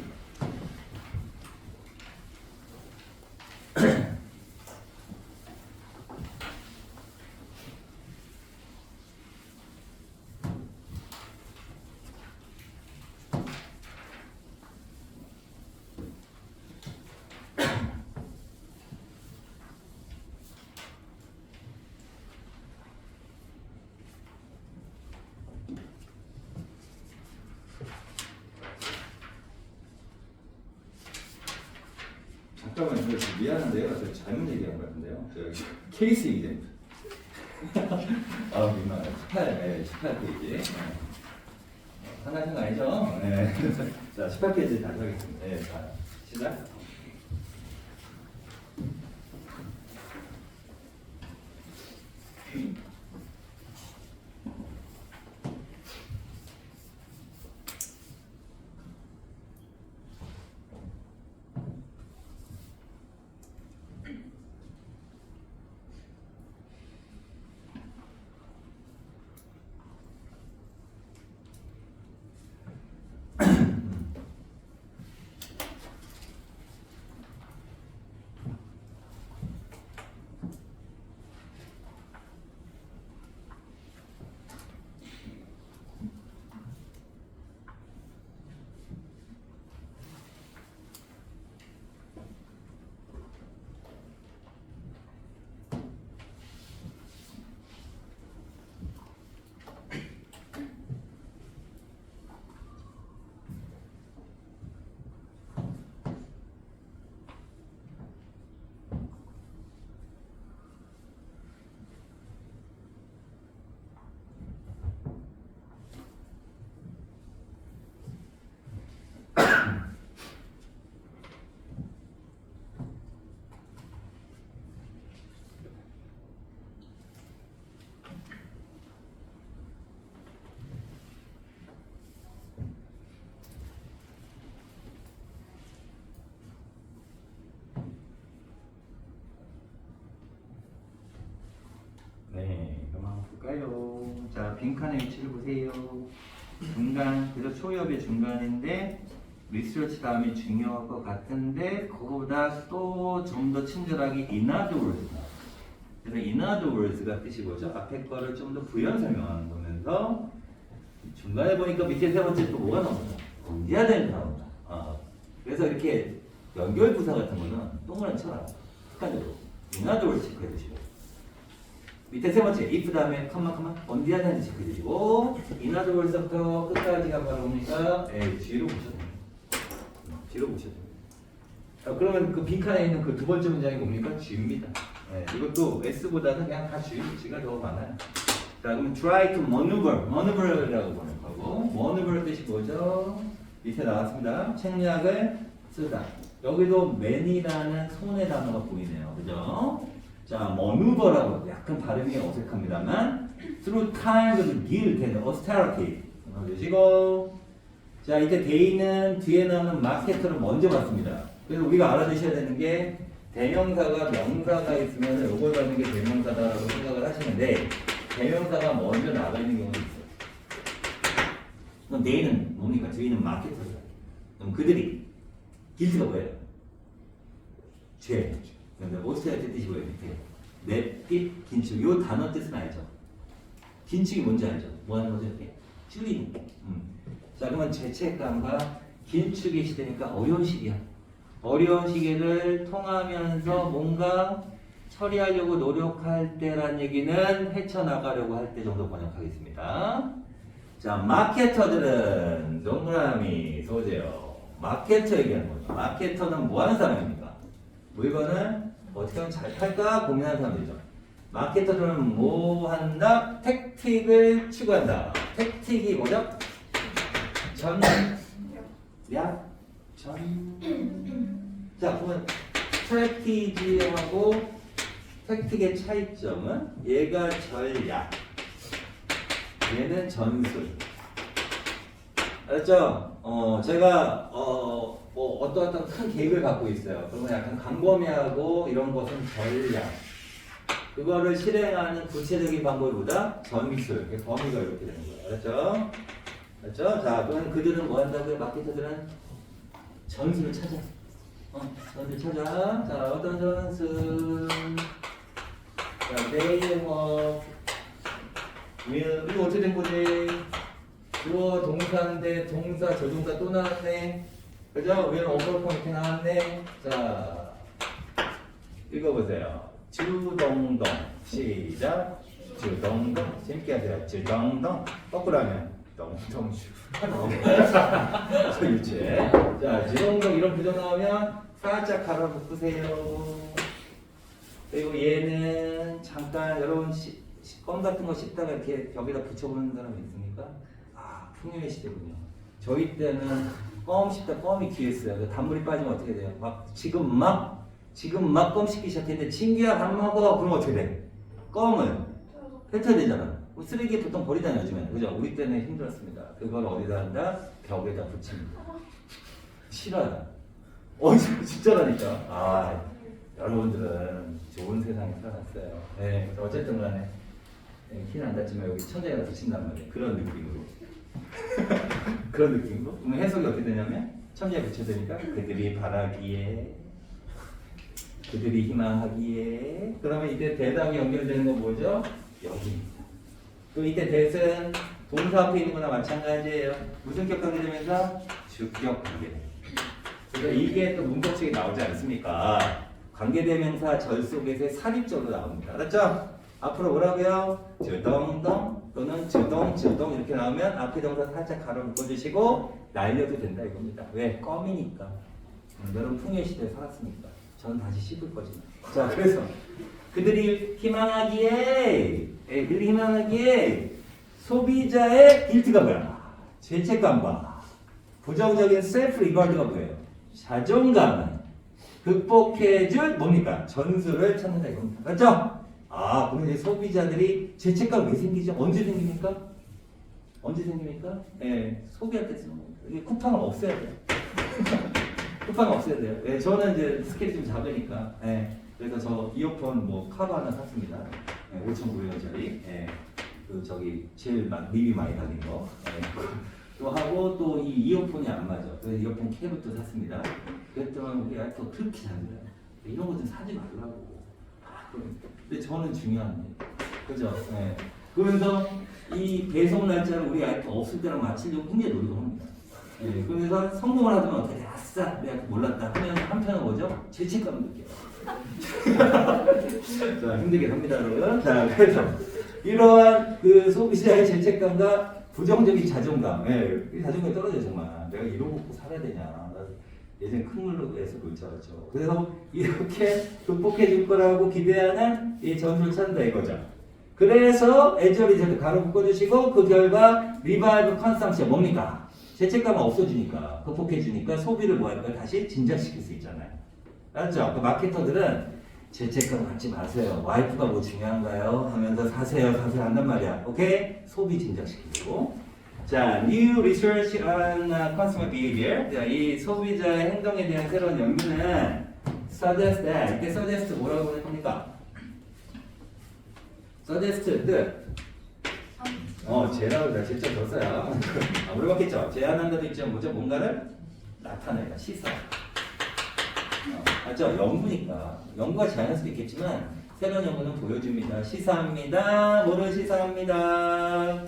Speaker 1: 잠깐만요. 미안한데요. 저 잘못 얘기한 것 같은데요. 저 케이스 얘기됩니다. 민망해. 18페이지. 하나는 아니죠? 네. 자, 18페이지 다시 하겠습니다. 네, 자, 시작. 뭘까요? 자, 빈칸의 위치를 보세요. 중간, 그래서 초엽의 중간인데 리서치 다음이 중요할 것 같은데 그거보다 또 좀 더 친절하게 in other words. 그래서 in other words가 뜻이 뭐죠? 앞에 거를 좀 더 부연 설명하는 거면서 중간에 보니까 밑에 세 번째 또 뭐가 나온다? 언제야 되는 나온다. 그래서 이렇게 연결 부사 같은 거는 동그라미 쳐라. 습관적으로 in other words 체크해 주시고 밑에 세 번째 if 다음에 컴마 언제야 되는지 체크해 주시고 in other words부터 끝까지가 바로 뭡니까? 뒤로 보셔도 됩니다. 뒤로 보셔도 됩니다. 자, 그러면 그 빈칸에 있는 그 두 번째 문장이 뭡니까? G입니다. 이것도 S보다는 그냥 다 G가 더 많아요. 자, 그럼 try to maneuver라고 보는 거고, maneuver 뜻이 뭐죠? 밑에 나왔습니다. 책략을 쓰다. 여기도 man이라는 손의 단어가 보이네요. 그죠? 자, maneuver라고 약간 발음이 어색합니다만, through times of guilt and austerity. 보시고, 자, 이때 day는 뒤에 나오는 마케터를 먼저 봤습니다. 그래서 우리가 알아두셔야 되는 게 대명사가 명사가 있으면 이걸 받는 게 대명사다라고 생각을 하시는데 대명사가 먼저 나가 있는 경우도 있어요. 그럼 day는 뭡니까? 뒤에는 마케터죠. 그럼 그들이 guilt가 뭐예요? 죄. 그런데 오스테리티 뜻이 뭐예요? 밑에 넷빛 긴축. 이 단어 뜻은 알죠? 긴축이 뭔지 알죠? 뭐 하는 거죠? 이렇게 줄이는. 자, 그러면 죄책감과 긴축의 시대니까 어려운 시기야. 어려운 시기를 통하면서 뭔가 처리하려고 노력할 때란 얘기는 헤쳐나가려고 할 때 정도 번역하겠습니다. 자, 마케터들은 동그라미 소재요. 마케터 얘기하는 거죠. 마케터는 뭐 하는 사람입니까? 물건을 어떻게 하면 잘 팔까 고민하는 사람들이죠. 마케터들은 뭐 한다? 택틱을 추구한다. 택틱이 뭐죠? 자, 그러면 스트래티지하고 택틱의 차이점은 얘가 전략, 얘는 전술. 알았죠? 제가 뭐 어떤 큰 계획을 갖고 있어요. 그러면 약간 광범위하고 이런 것은 전략. 그거를 실행하는 구체적인 방법보다 전술, 범위가 이렇게 되는 거예요. 알았죠? 그렇죠? 자, 그럼 그들은 뭐 한다고요? 마케터들은 전술을 찾아. 전술 찾아. 자, 어떤 전술? 자, they work. 이거 어떻게 된 거지? 주어 동사인데 동사 조동사 또 나왔네. 그죠? 위에는 오버풀 포인트 나왔네. 자, 읽어보세요. 주동동. 시작. 주동동. 재밌게 하세요. 주동동. 거꾸로 하면 동동주. 유치. 자, 주동동 이런 부정 나오면 살짝 가로 묶으세요. 그리고 얘는 잠깐 여러분 껌 같은 거 씹다가 이렇게 벽에다 붙여보는 사람이 있습니까? 아, 풍요의 시대군요. 저희 때는 껌 씹다 껌이 귀했어요. 단물이 빠지면 어떻게 돼요? 지금 막 껌 씹기 시작했는데 친구야 밥 먹어. 그럼 어떻게 돼? 껌을 뱉어야 되잖아. 쓰레기에 보통 버리잖아요, 요즘에는. 그죠? 우리 때는 힘들었습니다. 그걸 어디다 한다? 벽에다 붙입니다. 싫어요. 진짜라니까. 아, 여러분들은 좋은 세상에 살았어요. 네, 어쨌든 간에 키는 안 닿지만 여기 천장에다 붙인단 말이에요. 그런 느낌으로. 그런 느낌으로. 그럼 해석이 어떻게 되냐면 천장에 붙여야 되니까 그들이 바라기에 그들이 희망하기에 그러면 이때 대답이 연결되는 건 뭐죠? 여기입니다. 또 이때 대은 동사 앞에 있는 거나 마찬가지예요. 무슨 격 관계되면서? 주격 관계됩니다. 그러니까 이게 또 문법책에 나오지 않습니까? 관계대명사 절 속에서 삽입절로 나옵니다. 알았죠? 앞으로 뭐라고요? 주동동 또는 주동 이렇게 나오면 앞에 동사 살짝 가로 묶어주시고 날려도 된다 이겁니다. 왜? 껌이니까. 여러분 풍요의 시대에 살았으니까. 저는 다시 씹을 거지만. 자, 그래서 그들이 희망하기에 소비자의 길트가 뭐야? 죄책감과 부정적인 셀프 리가드가 뭐예요? 자존감을 극복해줄 뭡니까? 전술을 찾는다 이겁니다. 맞죠? 아, 그럼 이제 소비자들이 죄책감 왜 생기죠? 언제 생깁니까? 예, 소비할 때 쓰는 겁니다. 이게 쿠팡을 없애야 돼요. 쿠팡을 없애야 돼요. 예, 저는 이제 스케일이 좀 작으니까. 예, 그래서 저 이어폰 뭐 카바 하나 샀습니다. 5,900원짜리. 예.
Speaker 2: 그 저기 제일 막 리뷰 많이 달린 거. 네. 또 하고 또 이 이어폰이 안 맞아. 그래서 이어폰 케이블도 샀습니다. 그랬더니 우리 아이폰 그렇게 잘 들어요. 이런 거 좀 사지 말라고. 근데 저는 중요한 일. 그죠? 네. 그러면서 이 배송 날짜를 우리 아이폰 없을 때랑 맞추려고 굉장히 노력을 합니다. 네. 그래서 성공을 하면 어떻게 아싸 내가 몰랐다 하면 한편은 뭐죠? 죄책감을 느껴요. 자 힘들게 삽니다 여러분. 자 그래서 이러한 그 소비자의 죄책감과 부정적인 자존감, 이 자존감이 떨어져요 정말. 내가 이러고 먹고 살아야 되냐. 나 예전에 큰 물로에서 그럴 줄 알았죠. 그래서 이렇게 극복해 줄 거라고 기대하는 이 전술을 찾는다 이거죠. 그래서 에저리저도 가로 묶어주시고 그 결과 리바이브 컨삼션 뭡니까? 죄책감은 없어지니까 극복해 주니까 소비를 뭐 할까요? 다시 진작시킬 수 있잖아요. 알았죠? 그 마케터들은 죄책감 갖지 마세요. 와이프가 뭐 중요한가요? 하면서 사세요 한단 말이야. 오케이? 소비 진작시키고. 자, new research on consumer behavior. 자, 이 소비자의 행동에 대한 새로운 연구는 suggest that. 이때 suggest 뭐라고 할 겁니까? suggest 뜻. 제라고 다 직접 줬어요. 물어봤겠죠? 제안한다도 있죠. 뭐죠? 뭔가를 나타내다, 시사. 맞죠? 연구니까. 연구가 제안할 수도 있겠지만 새로운 연구는 보여줍니다. 시사합니다. 뭐를 시사합니다?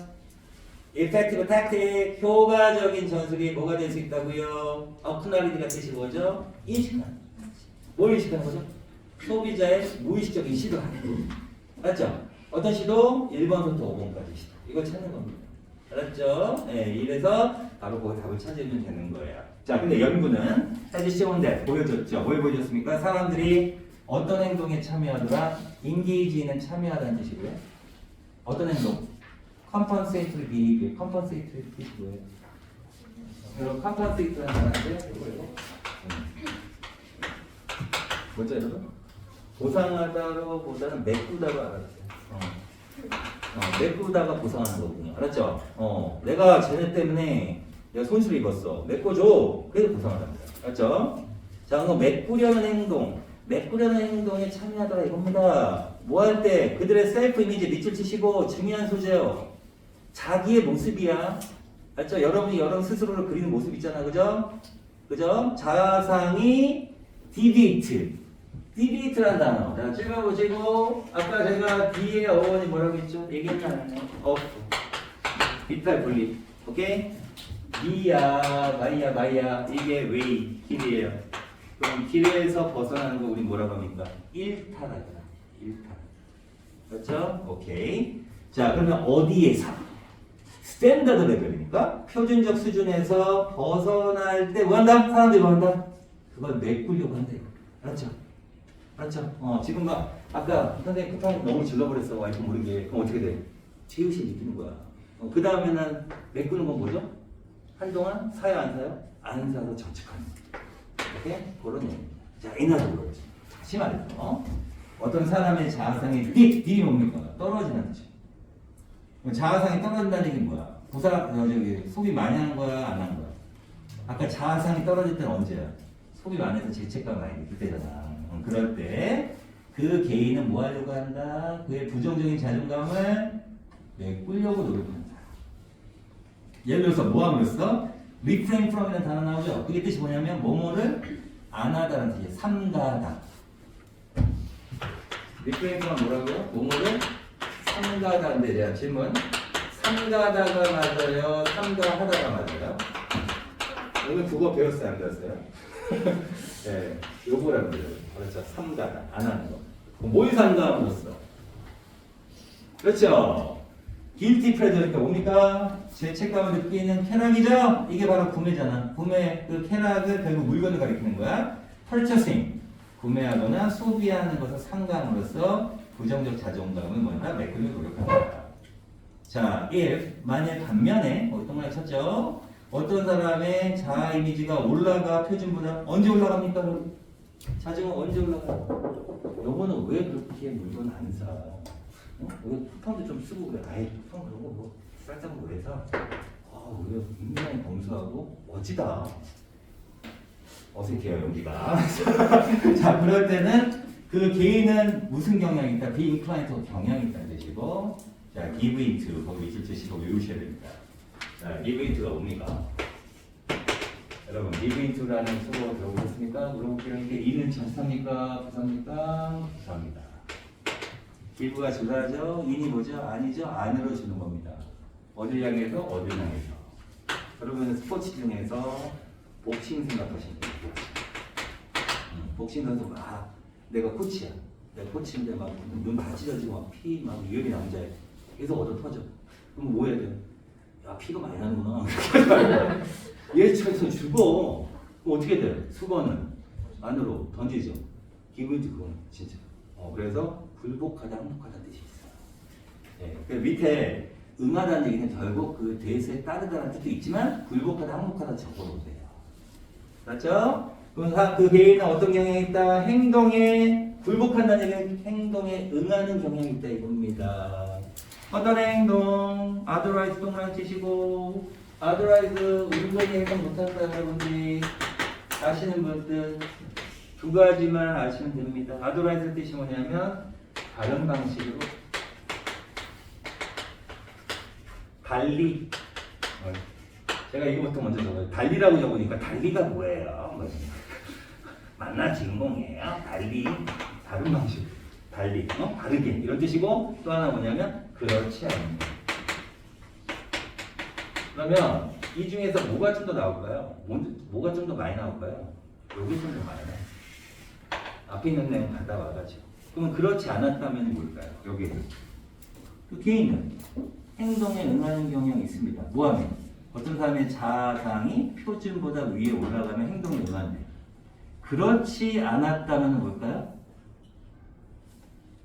Speaker 2: Effective tactic, 효과적인 전술이 뭐가 될 수 있다고요? 어쿠나리티가 뜻이 뭐죠? 인식하는. 뭘 인식하는 거죠? 소비자의 무의식적인 시도하는 거. 맞죠? 어떤 시도? 1번부터 5번까지 시도. 이걸 찾는 겁니다. 알았죠? 네, 이래서 바로 그 답을 찾으면 되는 거예요. 자, 근데 연구는 사실 시험인데 보여줬죠. 뭘 보여줬습니까? 사람들이 어떤 행동에 참여하더라? engage는 참여하다는 뜻이고요. 어떤 행동? compensatory behavior. compensatory 뜻이 뭐예요? 여러분, compensate라는 단어인데 이거 뭐죠, 여러분? 보상하다로 보다는 메꾸다가 알았어요. 메꾸다가 보상하는 거군요. 알았죠? 내가 쟤네 때문에 내가 손실을 입었어. 메꿔줘. 그래서 보상하답니다. 알았죠? 자, 그럼 메꾸려는 행동에 참여하더라 이겁니다. 뭐 할 때 그들의 셀프 이미지 밑줄 치시고 중요한 소재요. 자기의 모습이야. 알죠? 여러분이 여러분 스스로를 그리는 모습 있잖아. 그죠? 그죠? 자아상이 디베이트라는 단어. 자, 찍어보시고 아까 제가 뒤에 어원이 뭐라고 했죠? 얘기했잖아요. 비탈 분리. 오케이? 미야, 마이야 이게 웨이, 길이에요. 그럼 길에서 벗어나는 거 우리 뭐라고 합니까? 일탈하다. 일탈. 그렇죠? 오케이. 자, 그러면 어디에서? 스탠다드 레벨이니까 표준적 수준에서 벗어날 때 뭐 한다? 사람들이 뭐 한다? 그걸 메꾸려고 한대요. 알았죠? 알았죠? 지금 막 아까 선생님 쿠팡 너무 질러버렸어. 와이프 모르게. 그럼 어떻게 돼? 죄의식 느끼는 거야. 그 다음에는 메꾸는 건 뭐죠? 한동안 사요 안 사요? 안 사서 저축하는 거예요. 오케이? 그런 얘기입니다. 자, 인화적으로 다시 말해서 어떤 사람의 자아상이 딥이 뭡니까? 떨어지는 뜻이에요. 자아상이 떨어진다는 얘기는 뭐야? 소비 많이 하는 거야? 안 하는 거야? 아까 자아상이 떨어질 때는 언제야? 소비 많이 해서 죄책감 많이 느낄 때잖아. 그럴 때 그 개인은 뭐 하려고 한다? 그의 부정적인 자존감을 메꾸려고 노력한다. 예를 들어서 뭐 함으로써? refrain from이라는 단어 나오죠? 그게 뜻이 뭐냐면 뭐뭐를 안 하다라는 뜻이에요. 삼가하다. refrain from 뭐라고요? 뭐뭐를 삼가하다인데 제가 질문 삼가하다가 맞아요? 삼가하다가 맞아요? 오늘 국어 배웠어요? 안 배웠어요? 네, 요거라는 거예요. 그렇죠. 삼가다. 안 하는 거. 뭘 삼가함으로써? 그렇죠. guilty pleasure니까 뭡니까? 죄책감을 느끼는 쾌락이죠? 이게 바로 구매잖아. 구매, 그 쾌락을 결국 물건을 가리키는 거야. purchasing. 구매하거나 소비하는 것을 상감으로써 부정적 자존감을 뭔가 메꾸려고 노력한다. 자, if 만약 반면에 어떤 말 쳤죠? 어떤 사람의 자아 이미지가 올라가 표준보다 언제 올라갑니까? 자존감 언제 올라가? 요거는 왜 그렇게 물건 안 사? 왜 쿠팡도 좀 쓰고 그래? 아이 쿠팡 그런 거뭐 쌀쌀한 거 해서 왜 굉장히 검소하고 멋지다. 어색해요 여기가. 자, 그럴 때는 그 개인은 무슨 경향이 있다? be inclined to 경향이 있다는 뜻이고 자, give into 거기 있을 뜻이고 외우셔야 됩니다. 자, give into가 뭡니까? 여러분, give into라는 수어 들어보셨습니까? 물어볼게요. 이게 이는 전사입니까? 부사입니까? 부사입니다. give가 주사죠? in이 뭐죠? 아니죠? 안으로 주는 겁니다. 어딜 향해서? 어딜 향해서. 여러분, 스포츠 중에서 복싱 생각하시면 돼요. 복싱 선수 내가 코치야. 내가 코치인데 막 눈 다 찢어지고 막 피 막 위열이 남자애. 계속 얻어 터져. 그럼 뭐 해야 돼? 야, 피가 많이 나는구나. 얘 쳐서 죽어. 그럼 어떻게 돼? 수건은 안으로 던지죠. 기분이 그건 진짜. 그래서 굴복하다, 항복하다 뜻이 있어요. 예, 그 밑에 응하다는 얘기는 결국 그 대세에 따르다는 뜻도 있지만 굴복하다, 항복하다 적어놓으세요. 맞죠? 그럼 그 개인은 어떤 경향이 있다? 행동에 굴복한다는 얘기는 행동에 응하는 경향이 있다 이겁니다. 어떤 행동? otherwise 동그라미 치시고 otherwise 운동이 행동 못한다 여러분들이 아시는 분들 두 가지만 아시면 됩니다. otherwise 뜻이 뭐냐면 다른 방식으로 달리 제가 이거부터 먼저 적어요. 달리라고 적으니까 달리가 뭐예요? 만나 진공이에요. 달리 다른 방식 달리 다르게 이런 뜻이고 또 하나 뭐냐면 그렇지 않은 거. 그러면 이 중에서 뭐가 좀 더 나올까요? 뭐가 좀 더 많이 나올까요? 여기 좀 더 많이 나요. 앞에 있는 내용 갖다 와가지고 그러면 그렇지 않았다면 뭘까요? 여기 그 개인은 행동에 응하는 경향이 있습니다. 뭐하면? 어떤 사람의 자상이 표준보다 위에 올라가면 행동에 응한대. 그렇지 않았다면 뭘까요?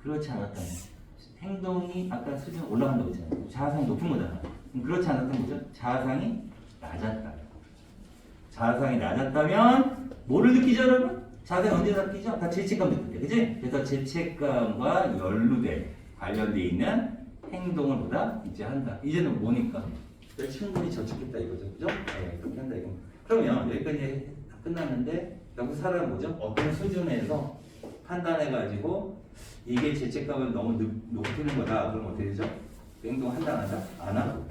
Speaker 2: 그렇지 않았다면 행동이 아까 수준 올라간다고 했잖아요. 자상이 높은 거잖아. 그럼 그렇지 않았다면 뭐죠? 자상이 낮았다. 자상이 낮았다면 뭐를 느끼죠 여러분? 자상이 언제 느끼죠? 다 죄책감 느낄 때, 그지? 그래서 죄책감과 연루돼 관련돼 있는 행동을 보다 이제 한다. 이제는 뭐니까? 충분히 저축했다 이거죠, 그죠? 네, 그렇게 한다 이거. 그러면 여기까지 다 끝났는데 여기서 사람은 뭐죠? 어떤 수준에서 판단해가지고 이게 죄책감을 너무 높이는 거다. 그럼 어떻게 되죠? 그 행동 한다 안 한다? 안 하고.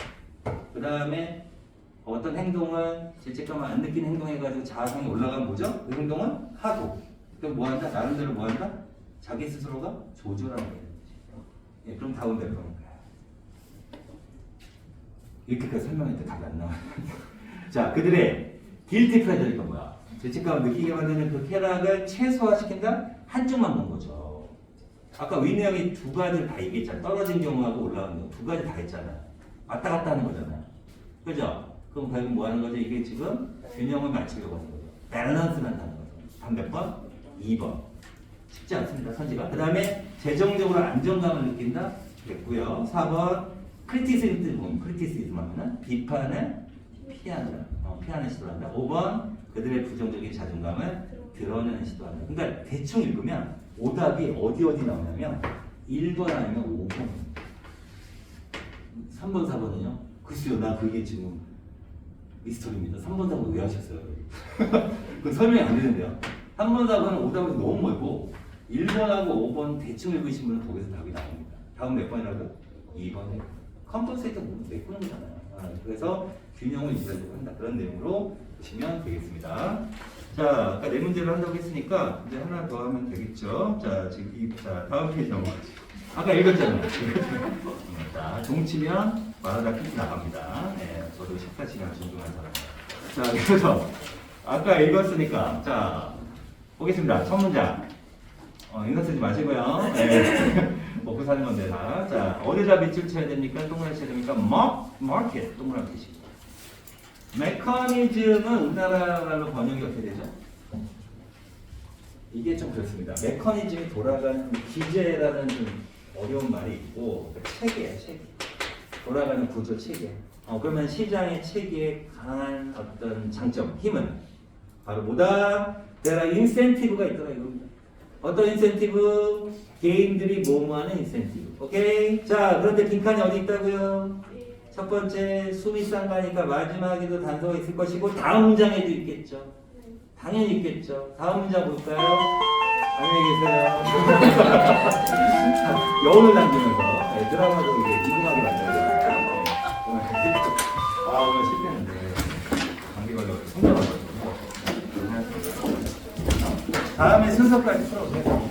Speaker 2: 그 다음에 어떤 행동은 죄책감을 안 느끼는 행동해가지고 자아성이 올라가면 뭐죠? 그 행동은 하고. 그럼 뭐 한다? 나름대로 뭐 한다? 자기 스스로가 조절하는 거예요. 예, 그럼 다음 대로 그런 거야. 이렇게까지 설명했는데 답이 안 나와요. 자, 그들의 guilty pleasure가 뭐야? 죄책감을 느끼게 만드는 그 쾌락을 최소화시킨다? 한쪽만 본 거죠. 아까 위너형이 두 가지를 다 얘기했잖아. 떨어진 경우하고 올라가는 경우 두 가지 다 했잖아. 왔다 갔다 하는 거잖아. 그죠? 그럼 결국 뭐 하는 거죠? 이게 지금 균형을 맞추려고 하는 거죠. 밸런스를 한다는 거죠. 단 몇 번? 2번. 쉽지 않습니다. 선지가. 그 다음에 재정적으로 안정감을 느낀다? 됐고요. 4번 크리티시즘 하면은 비판을 피하는 시도를 한다. 5번 그들의 부정적인 자존감을 드러내는 시도한다. 그러니까 대충 읽으면 오답이 어디 나오냐면 1번 아니면 5번. 3번, 4번은요? 글쎄요, 나 그게 지금 미스터리입니다. 3번, 4번 왜 하셨어요? 그건 설명이 안 되는데요. 3번, 4번은 오답이 너무 멀고 1번하고 5번 대충 읽으신 분은 거기서 답이 나옵니다. 다음 몇 번이라고? 2번에 컴퍼세이터 메꾸는 거잖아요. 그래서 균형을 유지하려고 한다. 그런 내용으로 보시면 되겠습니다. 자, 아까 네 문제를 한다고 했으니까 이제 하나 더 하면 되겠죠. 자, 지금 다음 페이지 넘어가죠. 아까 읽었잖아요. 자, 종치면 말하다 끝이 나갑니다. 네, 저도 식사 시간 존중하는 사람. 자, 그래서 아까 읽었으니까 자, 보겠습니다. 첫 문장. 인사 쓰지 마시고요. 네. 먹고 사는 건데 다. 자, 어디다 밑줄 쳐야 됩니까? 동그라미 쳐야 됩니까? market 동그라미 치시고. 메커니즘은 우리나라 말로 번역이 어떻게 되죠? 이게 좀 그렇습니다. 메커니즘이 돌아가는 기제라는 좀 어려운 말이 있고 체계예요, 체계. 돌아가는 구조 체계. 그러면 시장의 체계에 강한 어떤 장점, 힘은 바로 뭐다? 내가 인센티브가 있더라 이겁니다. 어떤 인센티브? 개인들이 뭐뭐하는 인센티브. 오케이? 자, 그런데 빈칸이 어디 있다고요? 첫 번째, 숨이 싼 거니까 마지막에도 단서가 있을 것이고 다음 문장에도 있겠죠. 당연히 있겠죠. 다음 문장 볼까요? 안녕히 계세요. 여운을 남기면서
Speaker 1: 드라마도 이제 궁금하게 만들어요. 오늘 실패했는데 감기 걸려서 성장하고 다음에 순서까지 풀어보세요.